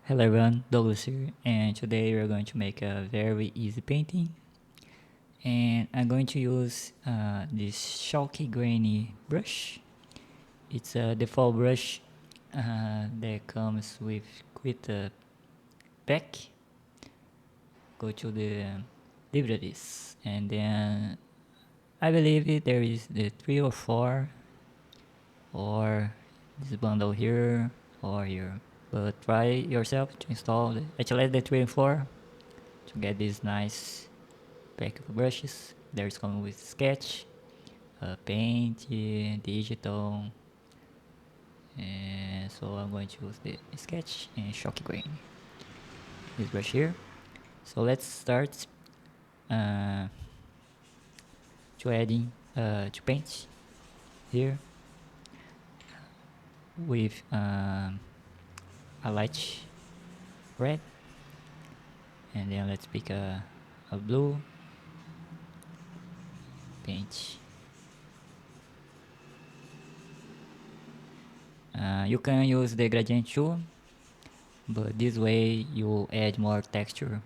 Hello everyone, Douglas here, and today we're going to make a very easy painting. And I'm going to use this chalky grainy brush. It's a default brush that comes with Krita pack. Go to the libraries, and then I believe there is the 3 or 4, or this bundle here, or here. But try yourself to install actually the 3 and 4 to get this nice pack of brushes. There's come with sketch, paint, digital, and so I'm going to use the sketch and chalky grain. This brush here. So let's start uh, to adding to paint here with a light red, and then let's pick a blue paint. You can use the gradient tool, but this way you add more texture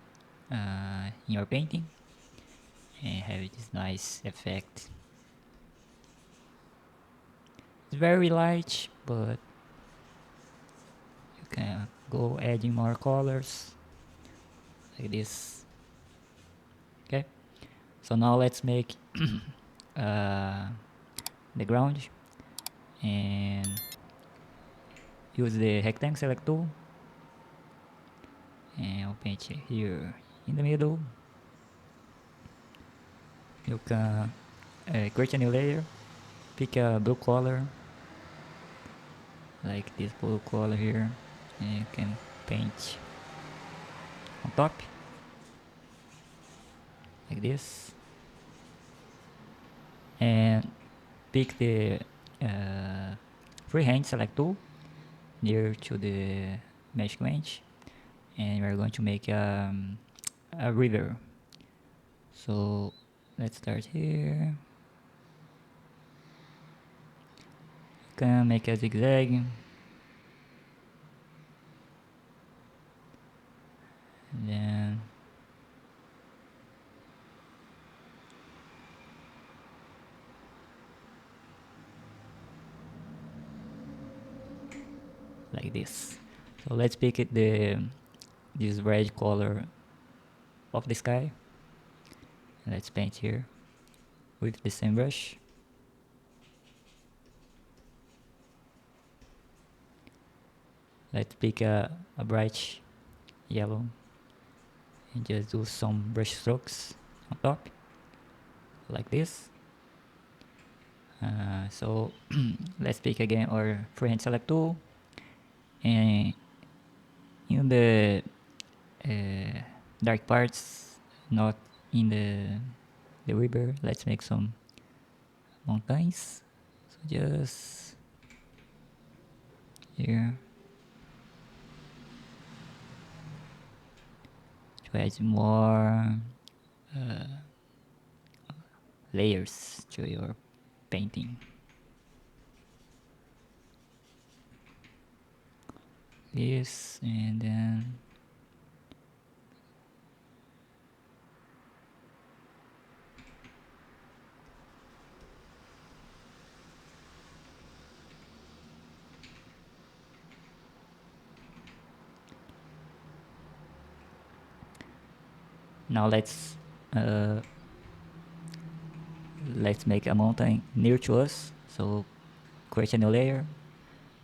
in your painting and have this nice effect. It's very light, but you can go adding more colors like this. Okay, so now let's make the ground and use the rectangle select tool, and I'll paint it here in the middle. You can create a new layer, pick a blue color like this blue color here, and you can paint on top like this, and pick the freehand select tool near to the mesh range, and we're going to make a river. So let's start here. You can make a zigzag, and then like this. So let's pick it this red color of the sky. Let's paint here with the same brush. Let's pick a bright yellow and just do some brush strokes on top like this. So let's pick again our freehand select tool, and in the dark parts, not in the river, let's make some mountains. So just here to add more layers to your painting. This, and then now let's make a mountain near to us. So create a new layer,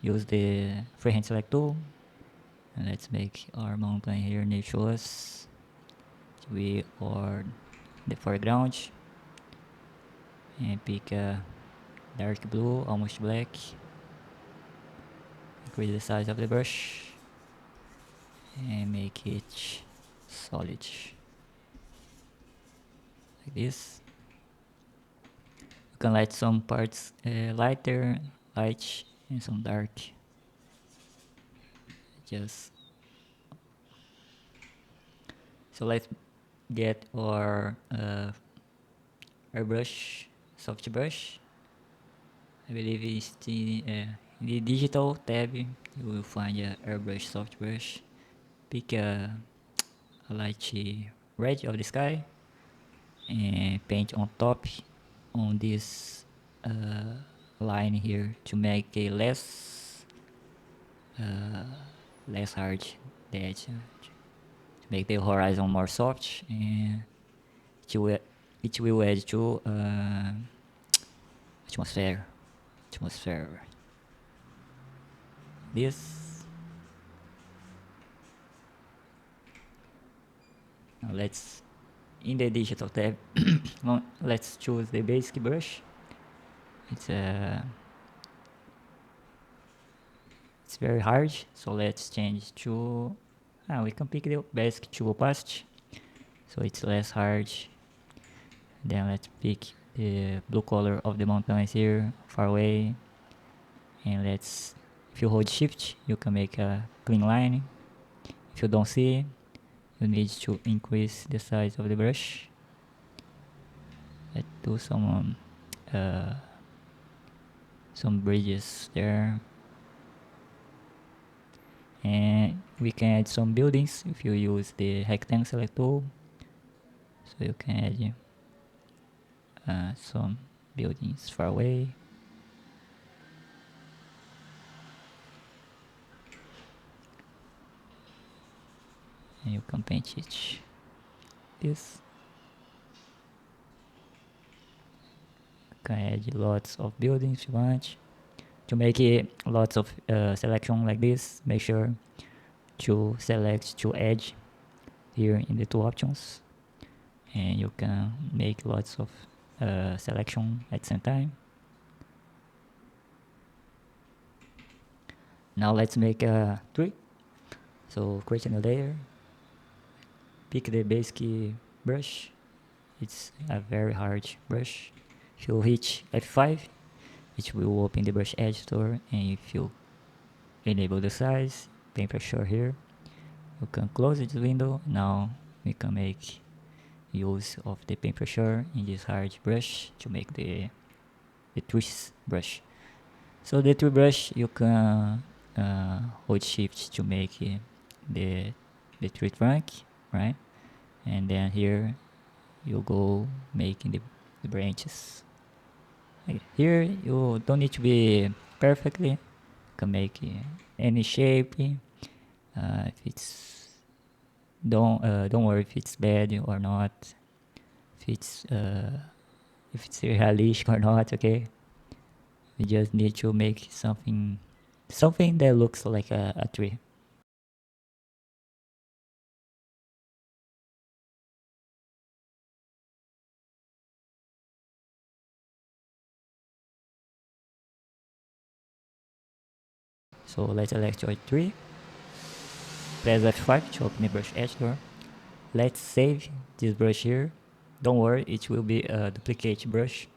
use the freehand select tool, and let's make our mountain here near to us. We are the foreground, and pick a dark blue, almost black. Increase the size of the brush and make it solid like this. You can light some parts lighter, light, and some dark. Just so let's get our airbrush, soft brush. I believe it's in the digital tab. You will find a airbrush soft brush. pick a light red of the sky and paint on top on this line here to make a less hard the edge, to make the horizon more soft, and it will add to atmosphere. This. Now let's, in the digital tab, let's choose the basic brush. It's very hard, so let's change to, we can pick the basic to opacity, so it's less hard. Then let's pick the blue color of the mountains here, far away, and if you hold shift, you can make a clean line. If you don't see, you need to increase the size of the brush. Let's do some bridges there, and we can add some buildings if you use the rectangle select tool. So you can add some buildings far away. And you can paint it this. You can add lots of buildings if you want. To make it lots of selection like this, make sure to select to edge here in the two options, and you can make lots of selection at the same time. Now let's make a tree. So create a new layer, pick the basic brush. It's a very hard brush. If you hit F5, it will open the brush editor, and if you enable the size, paint pressure here, you can close this window. Now we can make use of the paint pressure in this hard brush to make the twist brush. So the tree brush, you can hold shift to make the tree trunk, right? And then here you go making the branches. Here you don't need to be perfectly, you can make any shape. If it's don't worry if it's bad or not, if it's realistic or not. Okay, we just need to make something that looks like a tree. So let's select your tree, press F5 to open the brush editor. Let's save this brush here. Don't worry, it will be a duplicate brush.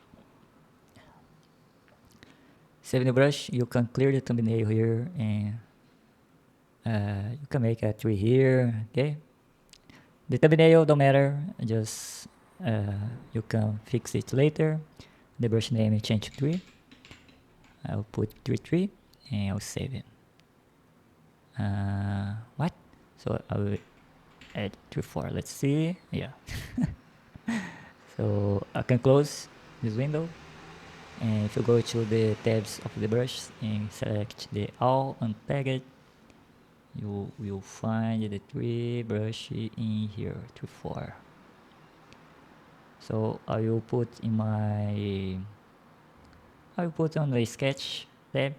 Save the brush, you can clear the thumbnail here, and you can make a tree here. Okay, the thumbnail don't matter, just you can fix it later. The brush name is change to tree. I'll put tree and I'll save it. What? So I will add 4. Let's see. Yeah. So I can close this window, and if you go to the tabs of the brush and select the all untagged, you will find the tree brush in here, 4. So I will put on the sketch tab,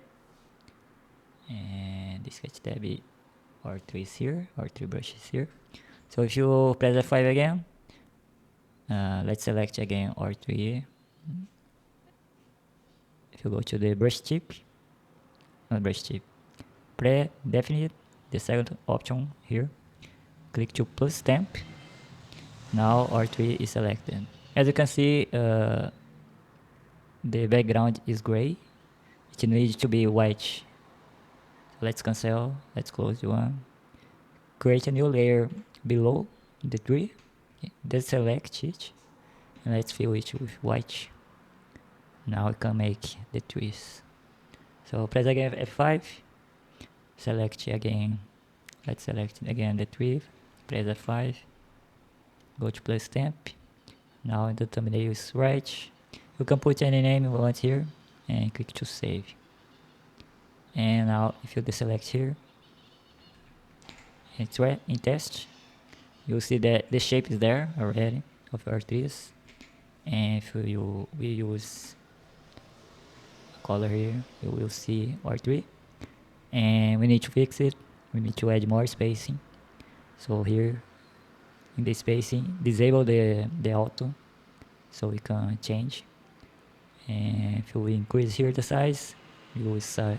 and the sketch tab or trees here, or tree brushes here. So if you press F5 again, let's select again R3. If you go to the brush tip, pre-definite, the second option here, click to plus stamp. Now R3 is selected. As you can see, the background is gray. It needs to be white. Let's cancel. Let's close the one. Create a new layer below the tree. Deselect it, and let's fill it with white. Now we can make the trees. So press again F5, select again Let's select again the tree, press F5, go to plus stamp. Now the thumbnail is right. You can put any name you want here and click to save. And now if you deselect here, it's right in test, you'll see that the shape is there already of our trees. And if we use color here, you will see our tree. And we need to fix it. We need to add more spacing. So here in the spacing, disable the auto so we can change. And if we increase here the size, you will see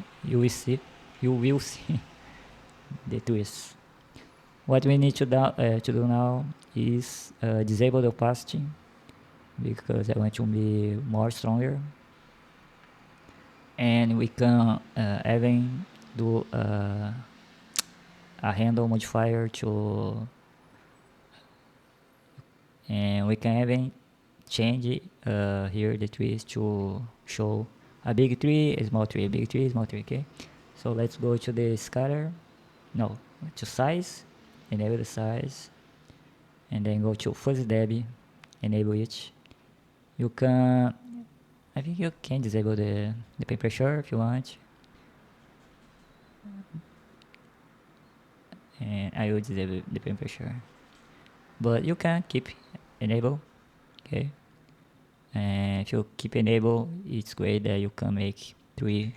the twist. What we need to do now is disable the opacity, because I want to be more stronger. And we can even do a handle modifier to, and we can even change here the trees to show a big tree, a small tree, a big tree, small tree. Okay, so let's go to the scatter, no, to size, enable the size, and then go to fuzzy deb, enable it. You can, I think you can disable the pen pressure if you want, and I will disable the pen pressure, but you can keep enable. Okay, and if you keep enable, it's great that you can make tree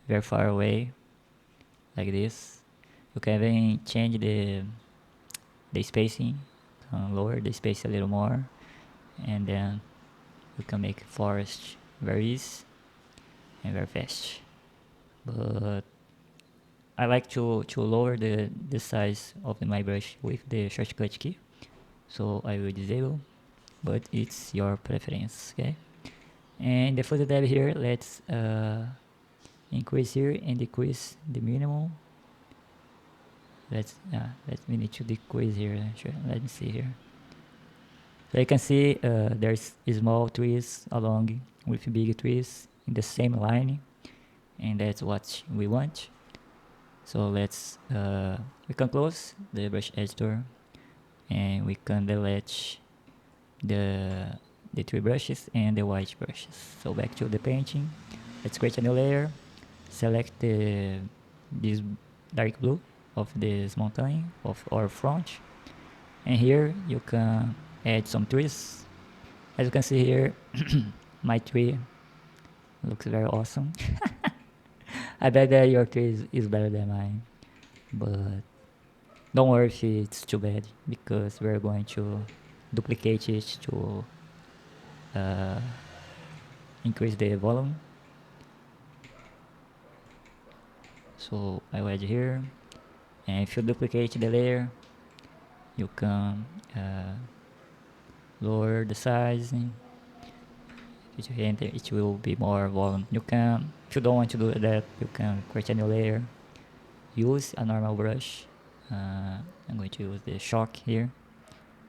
very far away like this. You can even change the spacing, lower the space a little more, and then you can make forest very easy and very fast. But I like to lower the size of my brush with the shortcut key, so I will disable, but it's your preference. Okay, and the fuzzy tab here, let's increase here and decrease the minimum. Let me need to decrease here. Sure, let me see here. So you can see there's small trees along with big trees in the same line, and that's what we want. So let's we can close the brush editor, and we can delete the three brushes and the white brushes. So back to the painting, let's create a new layer, select this dark blue of this mountain of our front, and here you can add some trees. As you can see here, my tree looks very awesome. I bet that your tree is better than mine, but don't worry if it's too bad, because we're going to duplicate it to increase the volume. So I will add here, and if you duplicate the layer, you can lower the size. It will be more volume. You can, if you don't want to do that, you can create a new layer, use a normal brush. I'm going to use the shock here,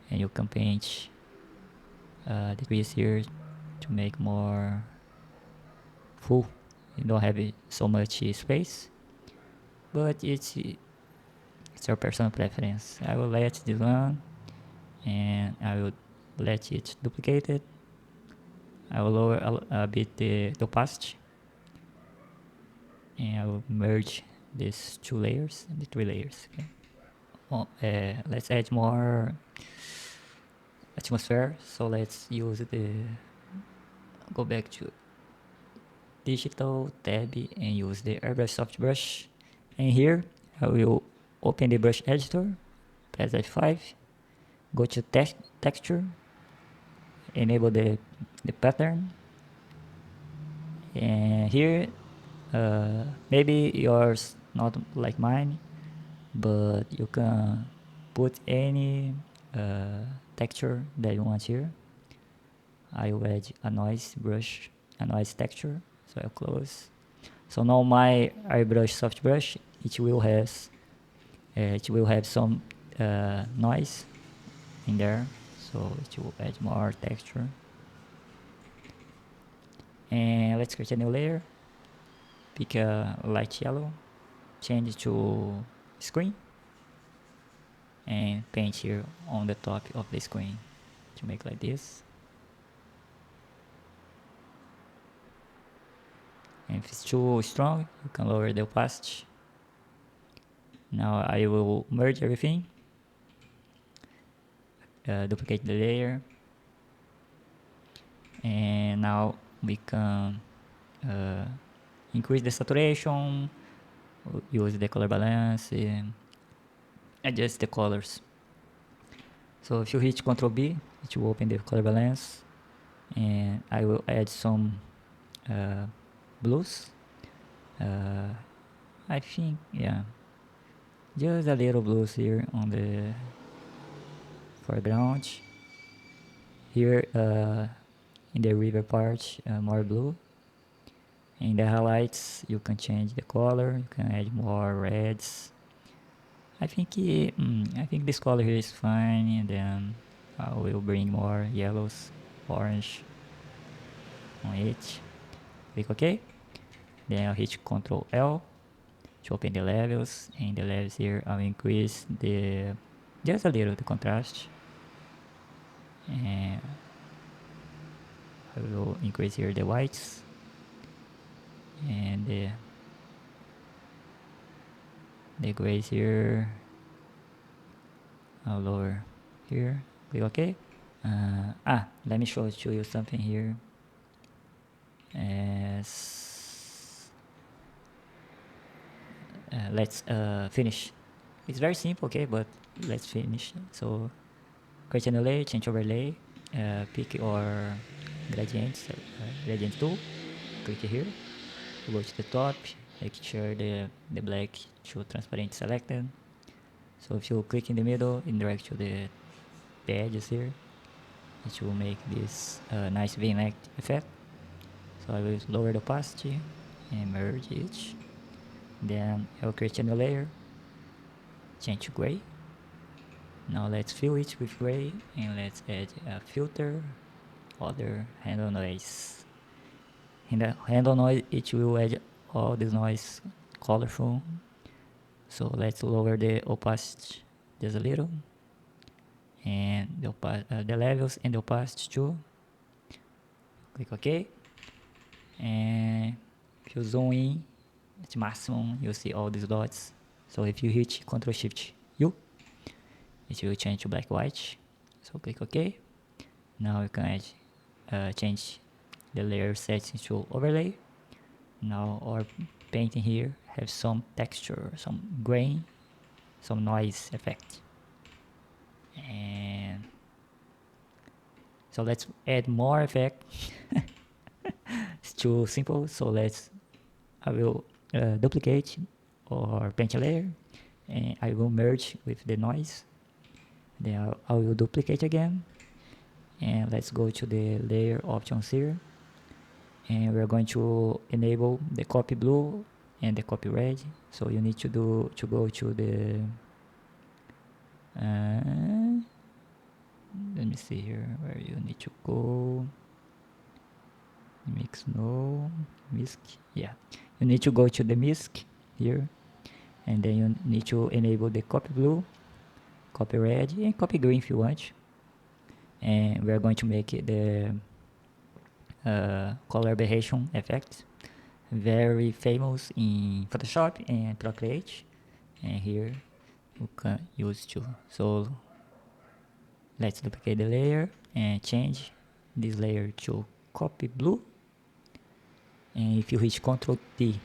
and you can paint the trees here to make more full. You don't have so much space, but it's your personal preference. I will let this one, and I will let it duplicate it. I will lower a bit the opacity, and I will merge these two layers and the three layers. Okay. Well, let's add more atmosphere. So let's use go back to digital tab and use the airbrush soft brush. And here I will open the brush editor, press F5, go to texture, enable the pattern, and here maybe yours not like mine, but you can put any texture that you want here. I will add a noise brush, a noise texture, so I'll close. So now my airbrush soft brush, it will have some noise in there, so it will add more texture. And let's create a new layer, pick a light yellow, change it to screen, and paint here on the top of the screen to make like this. And if it's too strong, you can lower the opacity. Now I will merge everything, duplicate the layer, and now we can increase the saturation, use the color balance, and adjust the colors. So if you hit Ctrl B, it will open the color balance, and I will add some blues. I think, yeah, just a little blues here on the foreground. Here in the river part, more blue. In the highlights, you can change the color. You can add more reds. I think this color here is fine, and then I will bring more yellows, orange on it. Click OK. Then I'll hit Ctrl L to open the levels. And the levels here, I'll increase just a little the contrast, and I will increase here the whites and the grays here. I'll lower here. Click OK. Let me show to you something here. Let's finish. It's very simple, okay, but let's finish. So create a new layer, change overlay, pick your gradient tool, click here, go to the top, make sure the black to transparent selected. So if you click in the middle and drag to the edges here, it will make this nice V-neck effect. So I will lower the opacity and merge it. Then I'll create a new layer, change to gray. Now let's fill it with gray, and let's add a filter, other handle noise. In the handle noise, it will add all this noise colorful. So let's lower the opacity just a little, and the levels and the opacity too. Click OK, and if you zoom in at maximum, you'll see all these dots. So if you hit Ctrl Shift U, it will change to black white. So click OK. Now you can change the layer settings to overlay. Now our painting here has some texture, some grain, some noise effect. And so let's add more effect. It's too simple, so I will duplicate or paint a layer, and I will merge with the noise. Then I will duplicate again, and let's go to the layer options here, and we're going to enable the copy blue and the copy red. So you need to go to the let me see here where you need to go. Mix, no, misc, yeah, you need to go to the misc here, and then you need to enable the copy blue, copy red, and copy green if you want. And we're going to make the color aberration effect, very famous in Photoshop and Procreate, and here you can use too. So let's duplicate the layer and change this layer to copy blue, and if you hit Ctrl D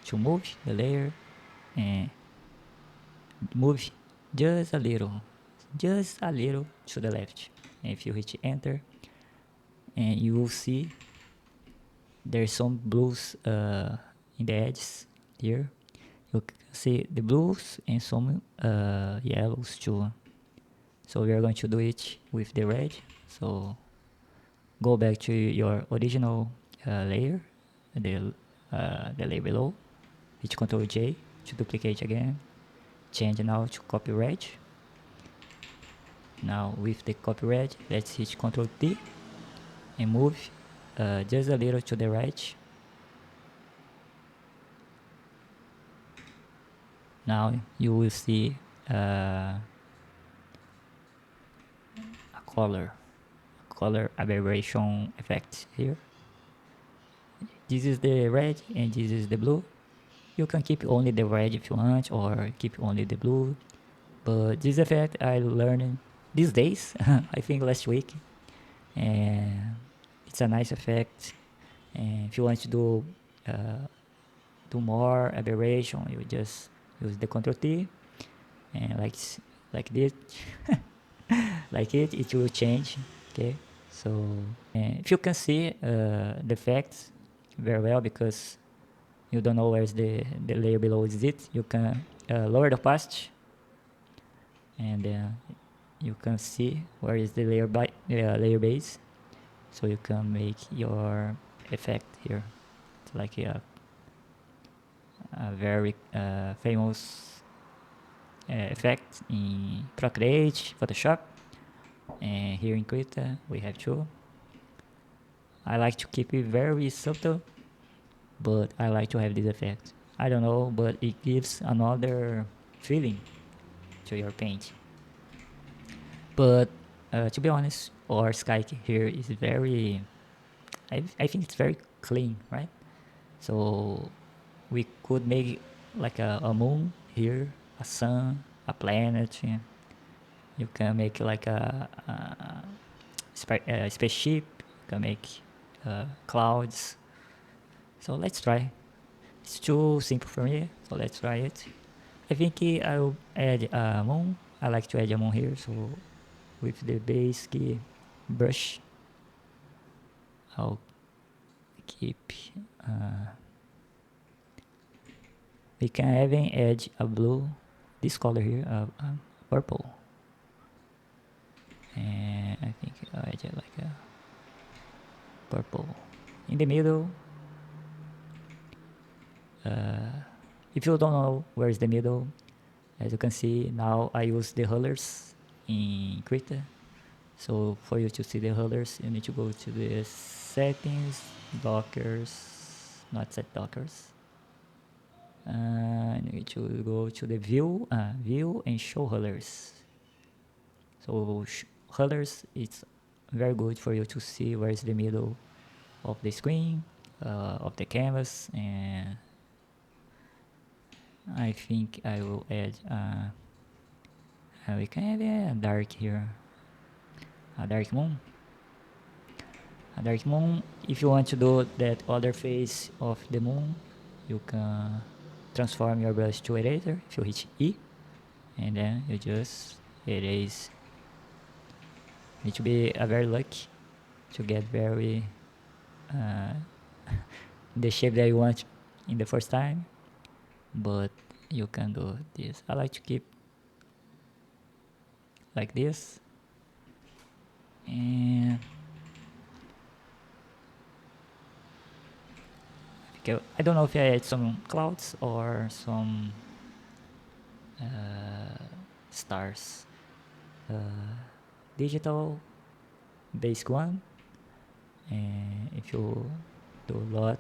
to move the layer and move just a little to the left, and if you hit enter, and you will see there's some blues in the edges here. You can see the blues and some yellows too. So we are going to do it with the red. So go back to your original layer, the layer below, hit Ctrl J to duplicate again, change now to copy red. Now with the copy red, let's hit Ctrl T and move just a little to the right. Now you will see color aberration effect here. This is the red and this is the blue. You can keep only the red if you want, or keep only the blue. But this effect I learned these days, I think last week, and it's a nice effect. And if you want to do more aberration, you just use the Ctrl T, and like this, like it will change. Okay, so if you can see the effects very well, because you don't know where's the layer below is it, you can lower the opacity, and you can see where is the layer base, so you can make your effect here. It's like a very famous effect in Procreate, Photoshop, and here in Krita we have two. I like to keep it very subtle, but I like to have this effect. I don't know, but it gives another feeling to your paint. But to be honest, our sky here is very, I think it's very clean, right? So we could make like a moon here, a sun, a planet. Yeah. You can make like a spaceship. You can make clouds. So let's try. It's too simple for me, so let's try it. I think I'll add a moon. I like to add a moon here, so with the base key brush, I'll keep. We can even add a blue, this color here, purple, and I think I'll add it like a purple in the middle. If you don't know where is the middle, as you can see now I use the colors in Krita. So for you to see the colors, you need to go to the settings, dockers, not set dockers. You need to go to the view and show colors. So colors, it's very good for you to see where is the middle of the screen, of the canvas, and I think I will add we can add a dark here, a dark moon. A dark moon, if you want to do that other face of the moon, you can transform your brush to eraser if you hit E, and then you just erase. Need to be a very lucky to get very the shape that you want in the first time, but you can do this. I like to keep like this, and I don't know if I add some clouds or some stars. Digital basic one, and if you do a lot,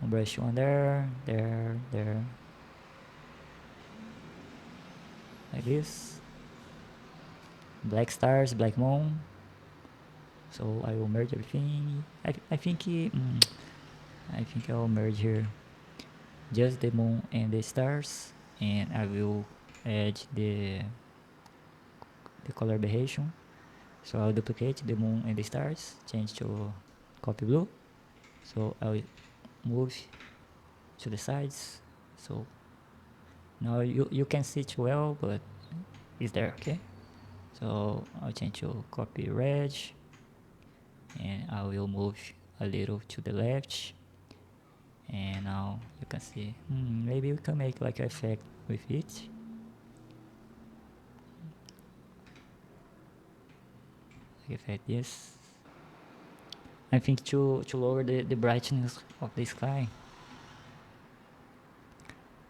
brush one there, like this. Black stars, black moon. So I will merge everything. I think I will merge here just the moon and the stars, and I will add the color aberration. So I'll duplicate the moon and the stars, change to copy blue. So I'll move to the sides. So now you can see it well, but it's there, okay? So I'll change to copy red, and I will move a little to the left, and now you can see maybe we can make like an effect with it. Like effect this. I think to lower the brightness of the sky,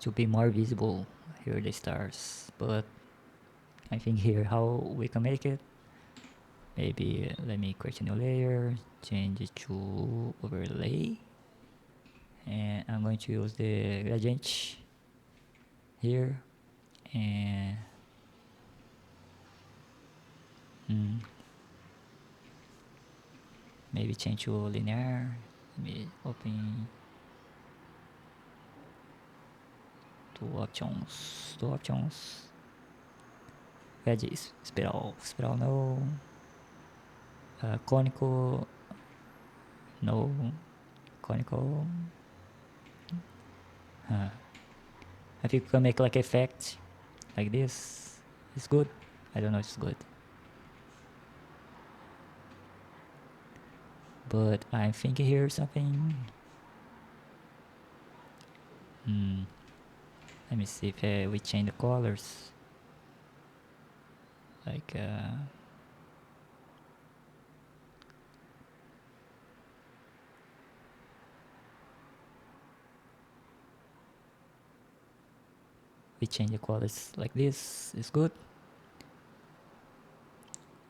to be more visible here the stars, but I think here how we can make it, maybe let me create a new layer, change it to overlay, and I'm going to use the gradient here, and Maybe change to linear. Maybe open two options. Edges, spiral no. Conical, no. Conical. I think we can make like effect like this. It's good. I don't know if it's good. But I'm thinking here something. Let me see if we change the colors. Like we change the colors like this. It's good.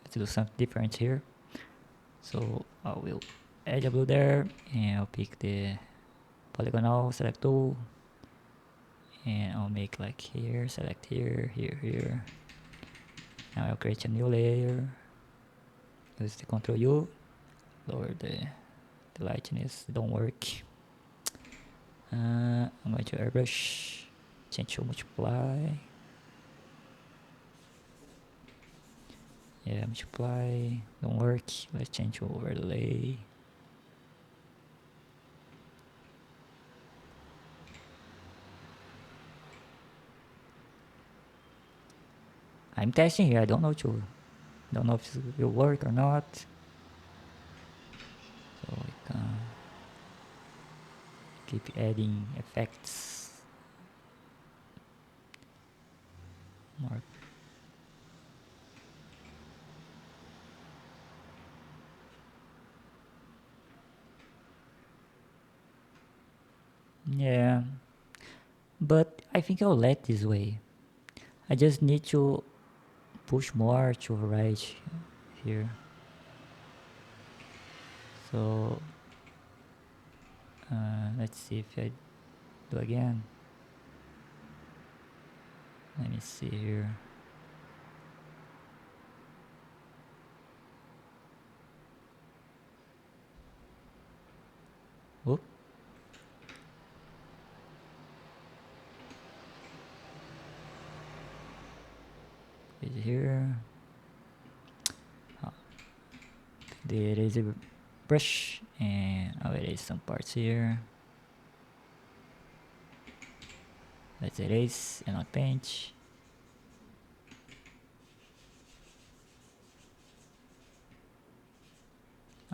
Let's do something different here. So I will add a blue there, and I'll pick the polygonal select tool, and I'll make like here, select here, here. Now I'll create a new layer. Use the Ctrl U, lower the lightness. Don't work. I'm going to airbrush, change to multiply. Yeah, multiply, don't work. Let's change to overlay. I'm testing here. I don't know if it will work or not. So I can keep adding effects. More. Yeah, but I think I'll let this way. I just need to push more to right here. So let's see if I do again. Let me see here. Whoop. Is here. The eraser brush, and I'll erase some parts here. Let's erase and not paint.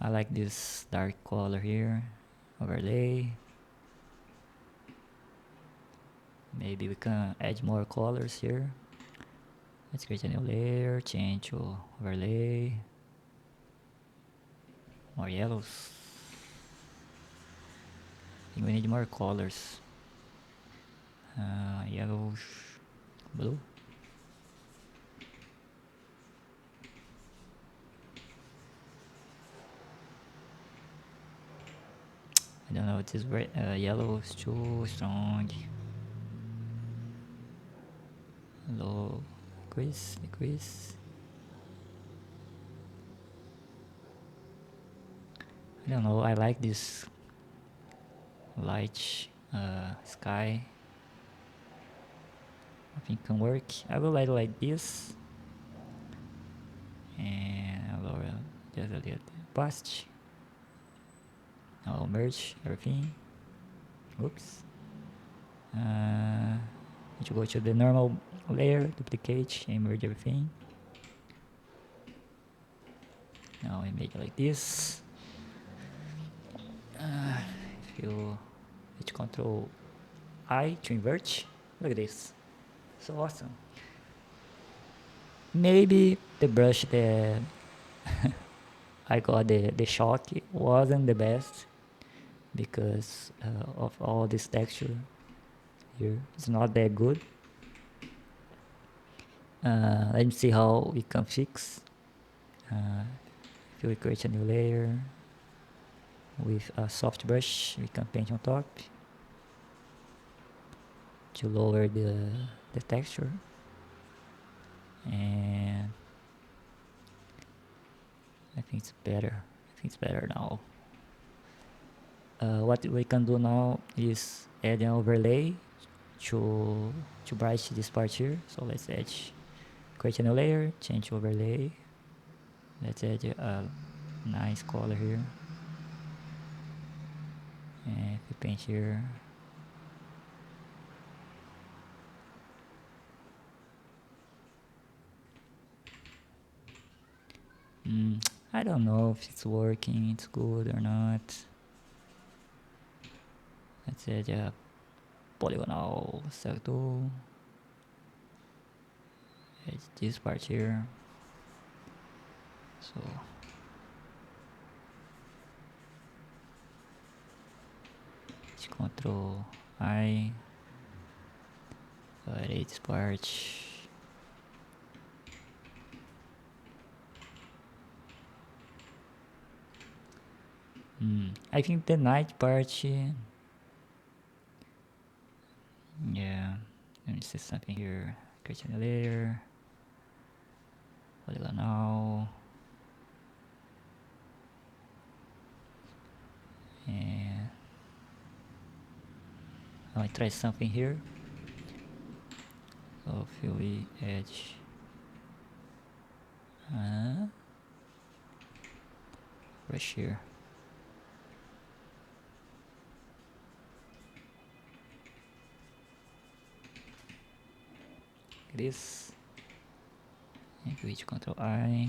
I like this dark color here. Overlay. Maybe we can add more colors here. Let's create a new layer, change to overlay. More yellows. I think we need more colors. Yellow, blue. I don't know, it is yellow is too strong. Low, decrease. I don't know, I like this light sky. I think it can work. I will light like this, and I'll lower just a little past. Now I'll merge everything. Oops. Need to go to the normal layer, duplicate, and merge everything. Now I make it like this. If you hit Control I to invert, look at this. So awesome. Maybe the brush that I got the shock wasn't the best because of all this texture here. It's not that good. Let me see how we can fix. If we create a new layer with a soft brush, we can paint on top to lower the texture. And I think it's better. I think it's better now. What we can do now is add an overlay to bright this part here. So let's add, create a new layer, change overlay. Let's add a nice color here. And if we paint here, I don't know if it's working, it's good or not. Let's add a polygonal circle. Add this part here. So Control I, edit this part. I think the night part, yeah, let me see something here. Create a layer, polygonal, and I want to try something here. So fill the edge, brush here. This, and reach Control I,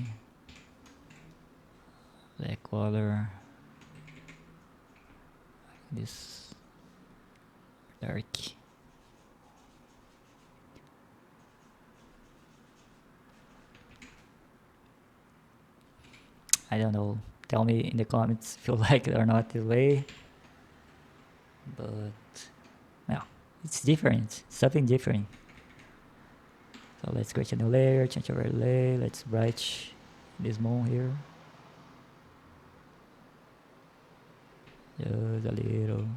black color, this dark. I don't know, tell me in the comments if you like it or not this way, but no, it's different, something different. So let's create a new layer, change overlay, let's bright this moon here. Just a little.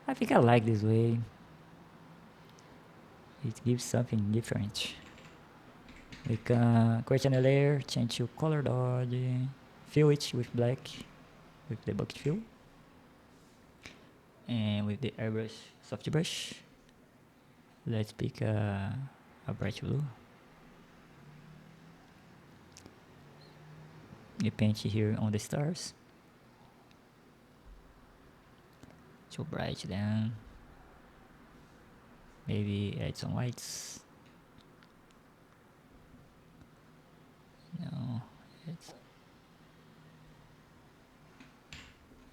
I think I like this way. It gives something different. We can create a new layer, change to color dodge, fill it with black with the bucket fill, and with the airbrush soft brush, let's pick a bright blue. You paint here on the stars. Too bright then. Maybe add some whites. No, it's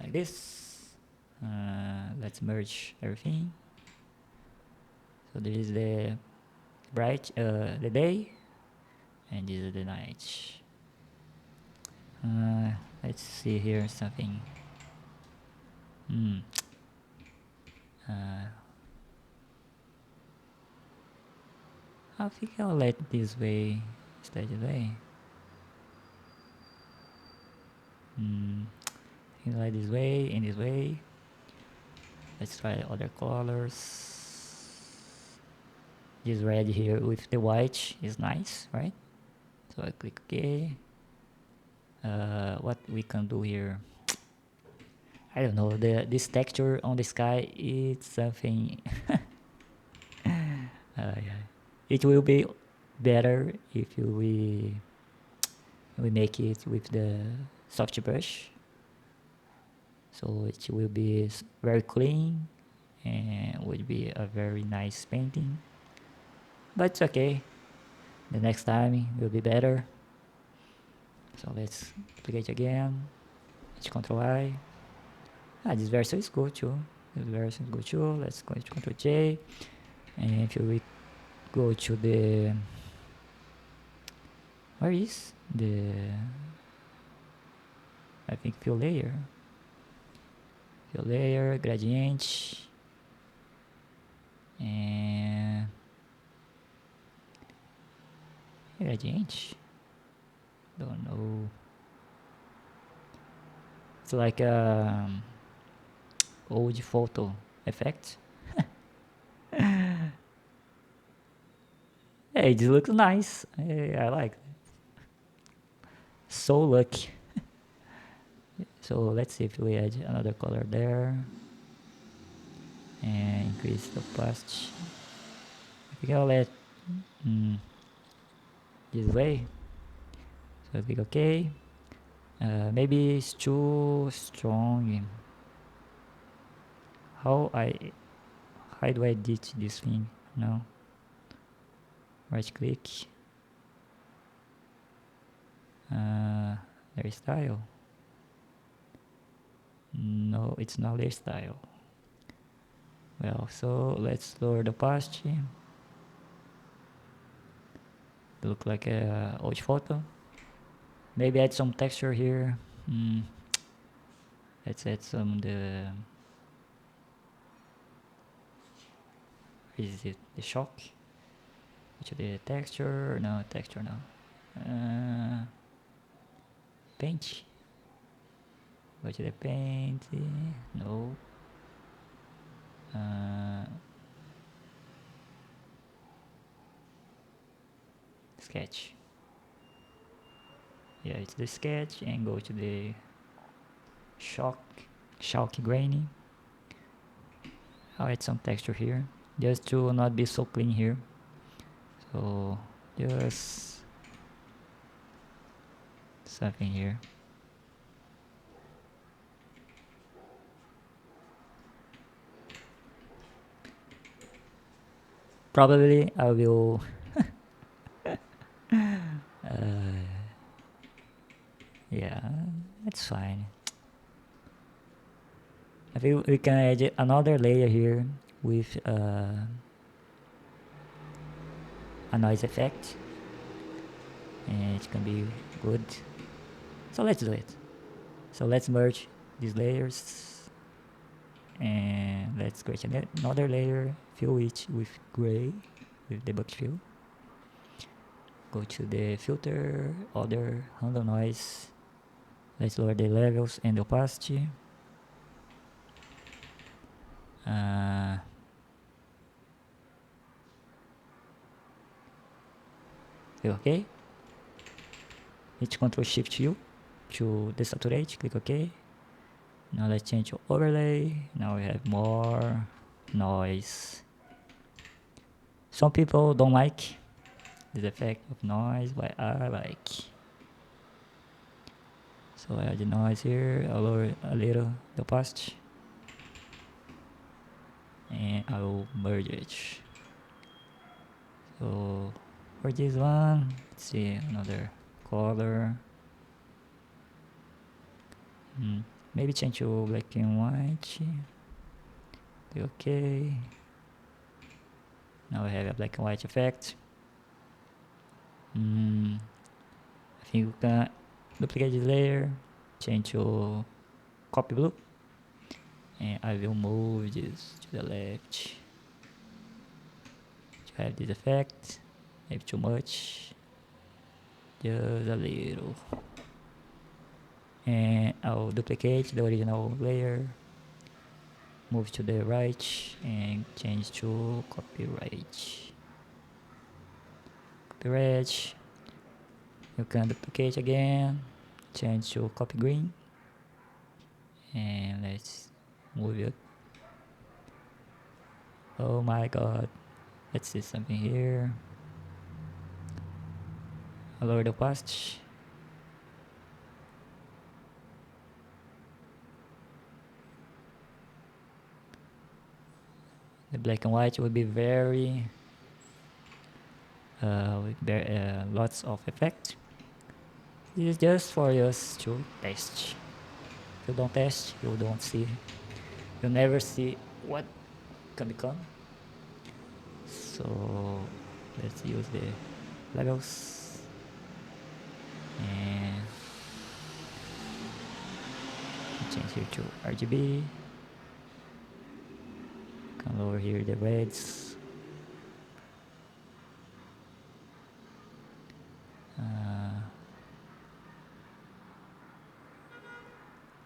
like this. Let's merge everything. So this is the bright, the day, and this is the night. Let's see here something. I think I'll let this way stay this way. Like this way, in this way. Let's try other colors. This red here with the white is nice, right? So I click OK. What we can do here, I don't know, this texture on the sky, it's something yeah. It will be better if we make it with the soft brush, so it will be very clean and would be a very nice painting, but it's okay, the next time will be better. So let's duplicate again, Ctrl I. This version is good too. Let's go to Ctrl J, and if we go to the, where is the, I think fill layer, gradient, and gradient, don't know. It's like old photo effect. Hey, this looks nice. Hey, I like it. So lucky. So let's see if we add another color there and increase the opacity. I think I'll let this way. So I click OK. Maybe it's too strong. How do I edit this thing? No. Right click. Layer style. No, it's not layer style. Well, so let's lower the opacity. Look like a old photo. Maybe add some texture here. Let's add some is it the shock? Which of the texture? No, texture no. Paint. Go to the paint. No. Sketch. Yeah, it's the sketch and go to the shock grainy. I'll add some texture here just to not be so clean here. So just something here. Probably I will yeah, that's fine. I think we can add another layer here with a noise effect, and it can be good. So let's do it. So let's merge these layers, and let's create another layer, fill it with gray, with the bucket fill. Go to the filter, other, handle noise. Let's lower the levels and the opacity. Okay. Hit Ctrl Shift U to desaturate. Click OK. Now let's change to overlay. Now we have more noise. Some people don't like this effect of noise, but I like. So I add the noise here. I'll lower a little the opacity, and I will merge it. So for this one, let's see another color. Maybe change to black and white. Okay. Now we have a black and white effect. I think we can duplicate this layer, change to copy blue, and I will move this to the left to have this effect. Maybe too much, just a little. And I'll duplicate the original layer, move to the right, and change to copyright. Copyright. You can duplicate again, change to copy green, and let's move it. Oh my god, let's see something here. I'll lower the opacity. The black and white will be very with lots of effect. This is just for us to test. If you don't test, you don't see. You'll never see what can become. So let's use the levels and change here to RGB. Can lower here the reds.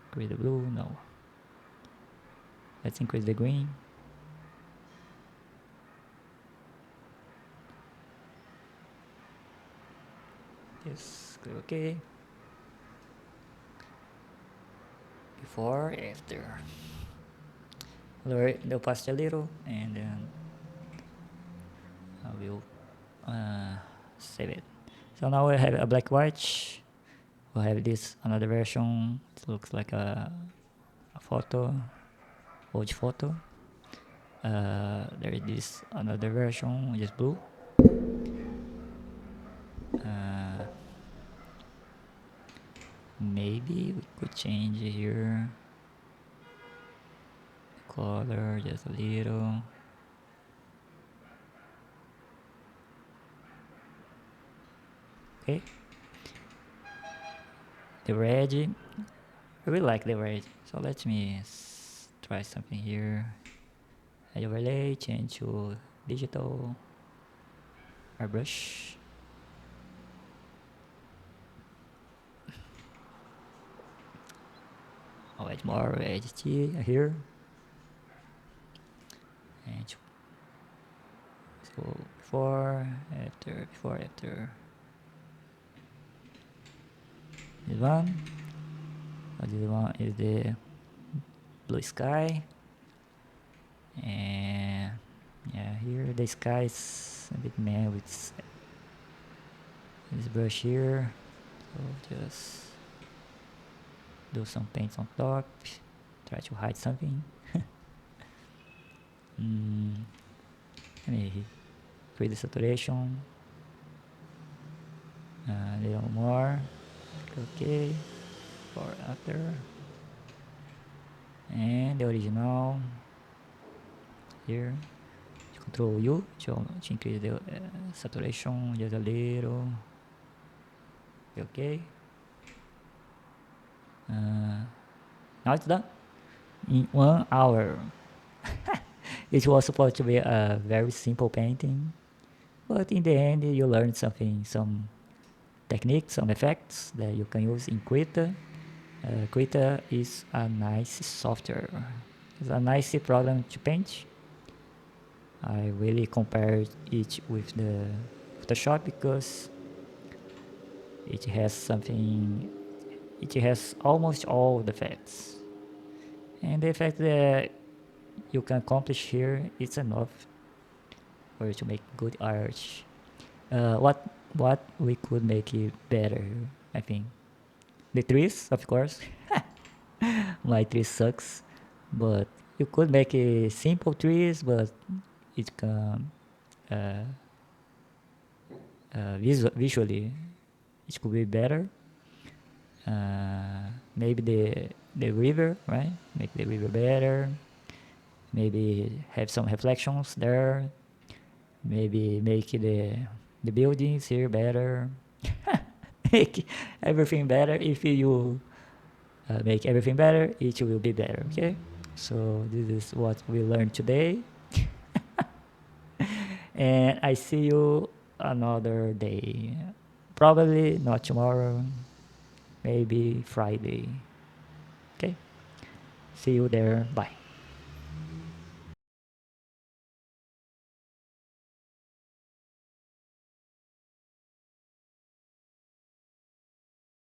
Increase the blue, no. Let's increase the green. Yes, click OK. Before, after. Lower the opacity a little, and then I will save it. So now I have a black white. We'll have this another version. It looks like a photo, old photo. There is this another version, just blue. Maybe we could change here color just a little. Okay. The red, I really like the red. So let me try something here. Add overlay, change to digital airbrush. I'll add more edit here. And so before, after. This one. This one is the blue sky. And yeah, here the sky is a bit meh with this brush here. So just do some paints on top. Try to hide something. Let me create the saturation. A little more. Okay. For after. And the original here. Control U to increase the saturation just a little. Okay. Now it's done in 1 hour. It was supposed to be a very simple painting, but in the end you learned something, some techniques, some effects that you can use in Krita. Krita is a nice software. It's a nice program to paint. I really compared it with the Photoshop because it has something, it has almost all the effects. And the effect that you can accomplish here is enough for you to make good art. What we could make it better, I think. The trees, of course. My tree sucks, but you could make a simple trees, but it can visually it could be better. Maybe the river, right? Make the river better. Maybe have some reflections there. Maybe make the buildings here better. Make everything better. If you make everything better, it will be better. Okay. So this is what we learned today. And I see you another day. Probably not tomorrow. Maybe Friday. Okay. See you there. Bye.